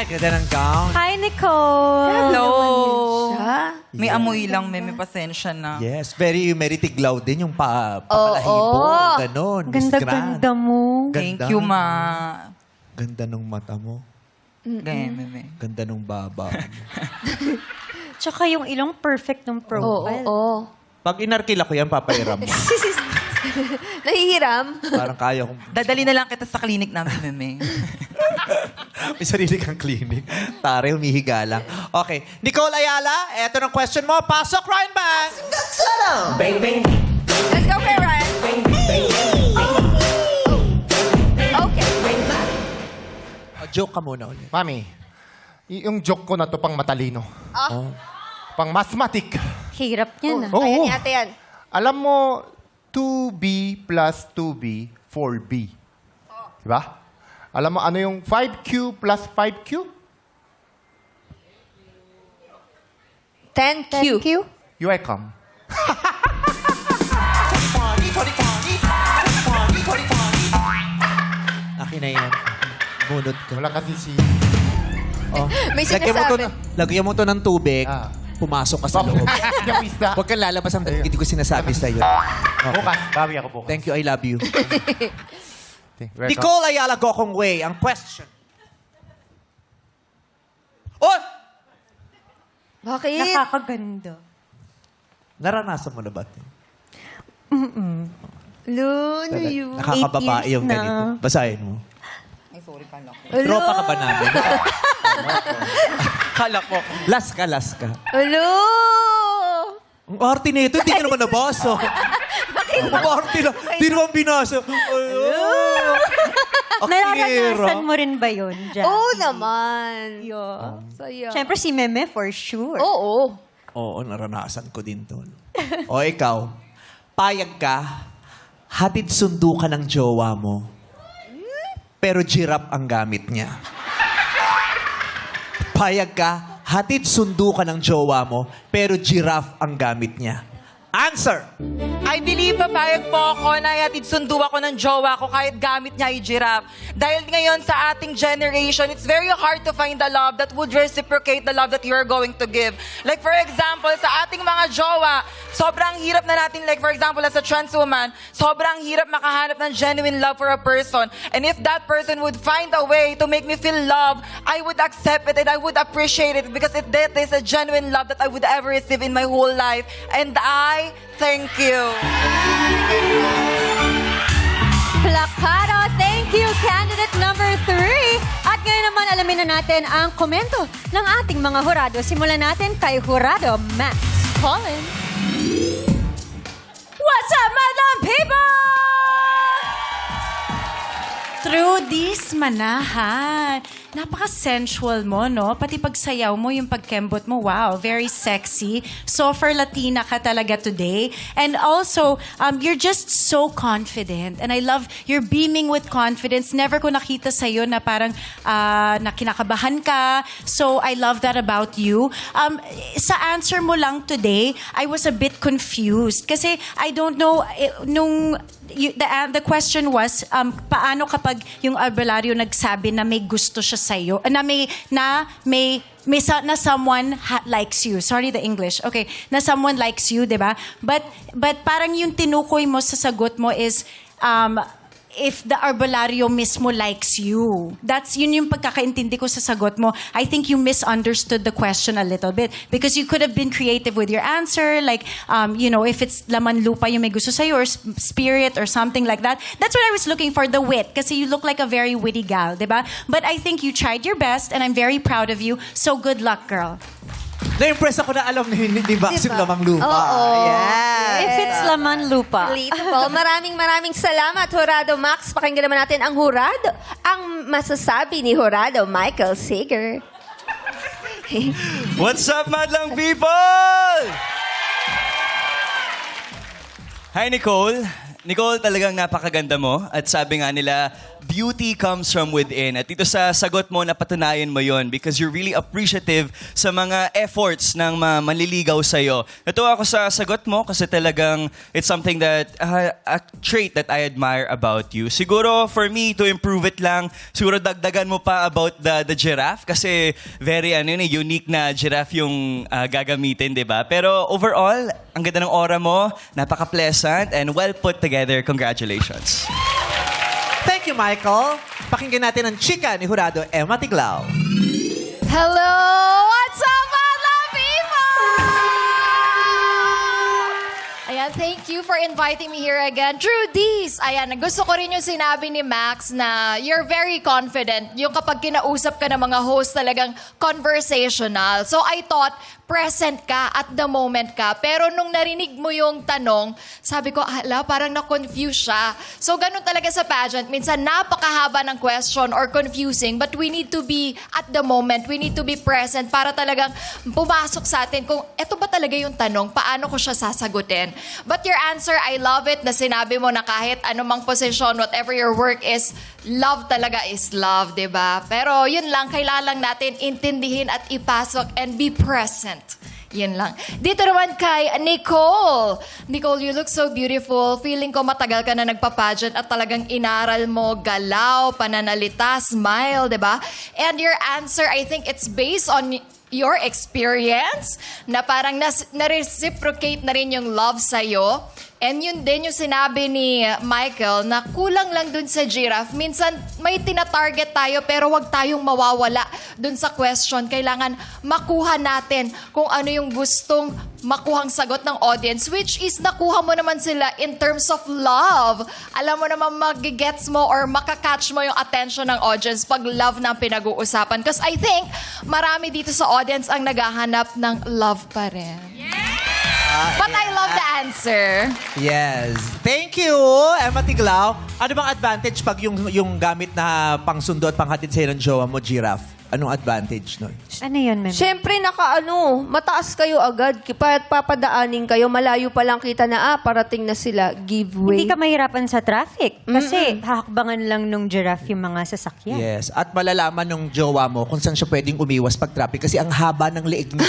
Ay, ganda ng gown. Hi, Nicole! Hello! May Yeah. amoy lang, Meme. Pasensya na. Yes, very tiglaw din yung papalahibo. Oo. Ganon. Miss Grand. Ganda-ganda mo. Thank Ganda. you, ma. Ganda nung mata mo. Ganyan, Meme. Ganda nung baba mo. Tsaka yung ilong perfect ng Oo, profile. oo. Pag inarkil ako yan, papairam mo. Nahihiram. Parang kaya kong... Dadali na lang kita sa clinic namin, Meme. May sarili kang clinic. Tare, humihiga lang. Okay. Nicole Ayala, eto ng question mo. Pasok, Ryan Bang! Let's go, kay Ryan. Okay. Joke ka muna ulit. Mami, yung joke ko na to pang matalino. Oh. Pang mathematic. Hirap niyan, ah. Oo. Ayan, ate yan. Alam mo, 2B plus 2B, 4B. Diba? Alam mo, ano yung 5Q plus 5Q? 10Q. Thank you. You welcome. Akin na yan. Bunot ka. Wala kasi si... Oh. May Lagyan mo to, sinasabi. lagyan mo to ng tubig. Ah. Pumasok ka sa loob. Yung pista. Huwag kang lalabas ang hindi ko sinasabi sa'yo. Okay. Bukas. Bawi ako bukas. Thank you, I love you. Welcome. Nicole Ayala Gokong Way, ang question. Oh! Bakit? Nakakaganda. Naranasan mo na ba? ito? Luno yun. Nakakababae 8 years yung na. ganito. Basahin mo. Ay, sorry, kala ko. Tropa ka ba namin? Kala ko. Last ka. Hello! Ang arte nito, hindi ka naman nabasa. Ang arte na, hindi naman binasa. Nararanasan mo rin ba yun, Jackie? Oo naman. Yeah. Saya. Siyempre si Meme for sure. Oo. Oo, naranasan ko din to. O ikaw, payag ka, hatid sundo ka ng jowa mo, pero giraffe ang gamit niya. Payag ka, hatid sundo ka ng jowa mo, pero giraffe ang gamit niya. Answer! I believe papayag po ako na ihatid sundo ako ng jowa ko kahit gamit niya ay giraffe. Dahil ngayon sa ating generation, it's very hard to find the love that would reciprocate the love that you are going to give. Like for example, sa ating mga jowa, sobrang hirap na natin, like for example, as a trans woman, sobrang hirap makahanap ng genuine love for a person. And if that person would find a way to make me feel love, I would accept it and I would appreciate it because that is a genuine love that I would ever receive in my whole life. And I thank you. Plakado, thank you, candidate number 3. At ngayon naman, alamin na natin ang komento ng ating mga hurado. Simulan natin kay Hurado Max Colin. What's up, madam people? Through this manahan. Napaka-sensual mo, no? Pati pagsayaw mo, yung pagkembot mo, wow, very sexy. Super Latina ka talaga today. And also, you're just so confident. And I love, you're beaming with confidence. Never ko nakita sa'yo na parang na kinakabahan ka. So, I love that about you. Sa answer mo lang today, I was a bit confused. Kasi, I don't know, the question was, paano kapag yung albularyo nagsabi na may gusto siya sa'yo, na someone likes you. Sorry, the English. Okay, na someone likes you, di ba? But parang yung tinukoy mo sa sagot mo is, if the albularyo mismo likes you. Yun yung pagkakaintindi ko sa sagot mo. I think you misunderstood the question a little bit because you could have been creative with your answer, like, if it's laman lupa yung may gusto sa'yo or spirit or something like that. That's what I was looking for, the wit, kasi you look like a very witty gal, diba? But I think you tried your best and I'm very proud of you. So good luck, girl. Na-impress ako na alam na hindi ba yung lamang lupa. Oo. Yes. If it's laman lupa. Relatable. Maraming salamat, Hurado Max. Pakinggan naman natin ang Hurado. Ang masasabi ni Hurado, Michael Sager. What's up, madlang people? Hi, Nicole. Nicole, talagang napakaganda mo. At sabi nga nila, beauty comes from within. At dito sa sagot mo, napatunayan mo yon because you're really appreciative sa mga efforts ng mga manliligaw sa'yo. Natuwa ako sa sagot mo kasi talagang it's something that, a trait that I admire about you. Siguro, for me, to improve it lang, siguro dagdagan mo pa about the giraffe kasi very unique na giraffe yung gagamitin, di ba? Pero overall, ang ganda ng aura mo, napaka-pleasant and well put together. Congratulations. Thank you, Michael. Pakinggan natin ang chika ni Jurado Emma Tiglao. Hello! What's up, mga people? Ayan, thank you for inviting me here again. True D's. Ayan, gusto ko rin yung sinabi ni Max na you're very confident. Yung kapag kinausap ka ng mga host, talagang conversational. So I thought, present ka at the moment ka. Pero nung narinig mo yung tanong, sabi ko, ala, parang na-confuse siya. So ganun talaga sa pageant. Minsan napakahaba ng question or confusing, but we need to be at the moment. We need to be present para talagang pumasok sa atin kung eto ba talaga yung tanong, paano ko siya sasagutin. But your answer, I love it na sinabi mo na kahit anumang posisyon, whatever your work is, love talaga is love, di ba? Pero yun lang, kailangan lang natin intindihin at ipasok and be present. Yun lang. Dito naman kay Nicole. Nicole, you look so beautiful. Feeling ko matagal ka na nagpa-pageant at talagang inaral mo galaw, pananalita, smile, di ba? And your answer, I think it's based on your experience na parang na-reciprocate na rin yung love sa'yo. And yun din yung sinabi ni Michael na kulang lang dun sa giraffe. Minsan may tina-target tayo pero wag tayong mawawala dun sa question. Kailangan makuha natin kung ano yung gustong makuhang sagot ng audience, which is nakuha mo naman sila in terms of love. Alam mo naman magigets mo or makakatch mo yung attention ng audience pag love na ang pinag-uusapan. Because I think marami dito sa audience ang naghahanap ng love pa rin. But I love the answer. Yes. Thank you, Emma Tiglao. Ano bang advantage pag yung gamit na pangsundo at panghatid sa'yo ng jowa mo, giraffe? Anong advantage nun? Ano yun, Mem? Siyempre, mataas kayo agad. Papadaanin kayo, malayo pa lang kita na, parating na sila, give way. Hindi ka mahirapan sa traffic. Kasi hakbangan lang nung giraffe yung mga sasakyan. Yes. At malalaman ng jowa mo kung saan siya pwedeng umiwas pag traffic kasi ang haba ng leeg niya.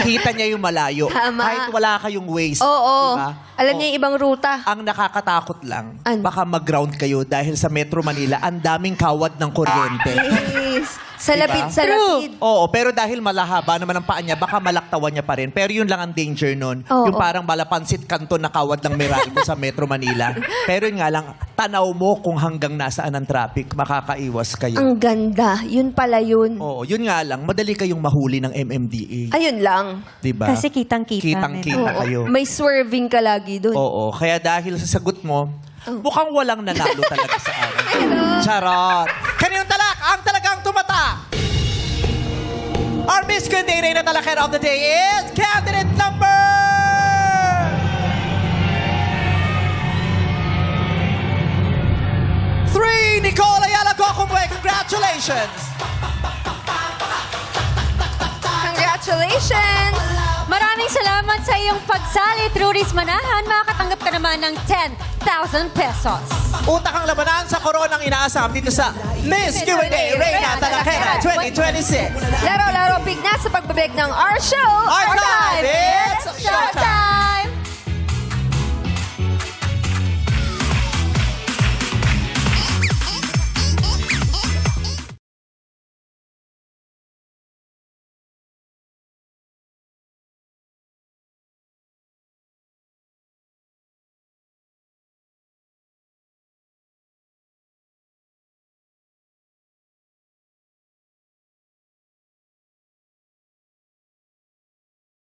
Kita niya yung malayo. Tama. Kahit wala kayong waste. Oo. Diba? Alam niya yung ibang ruta. Ang nakakatakot lang, Ano? baka mag-ground kayo dahil sa Metro Manila, ang daming kawad ng kuryente. Yes. Sa Diba? lapid, sa lapid. Oo, pero dahil malahaba naman ang paa niya, baka malaktawan niya pa rin. Pero yun lang ang danger nun. Oo. Yung parang malapansit kanto na kawad ng Meralco sa Metro Manila. Pero yun nga lang, tanaw mo kung hanggang nasaan ang traffic, makakaiwas kayo. Ang ganda. Yun pala yun. Oo, yun nga lang, madali kayong mahuli ng MMDA. Ayun lang. Diba? Kasi kitang-kita, Kitang-kita Oo. kayo. May swerving ka lagi dun. Oo, kaya dahil sa sagot mo, mukhang walang nanalo talaga sa akin. Charot! Kaninong talak? Ang talagang tumata! Our Miss Grenade na talakera of the day is candidate number... 3, Nicole Ayala Gocumwe. Congratulations! Congratulations! Maraming salamat sa iyong pagsali, Truris Manahan. Makakatanggap ka naman ng 10,000 pesos. Utak ang labanan sa koronang inaasam dito sa Miss Q&A Reina Talakera 2026. Laro-laro big na sa pagbabalik ng our show. Our time, it's Showtime!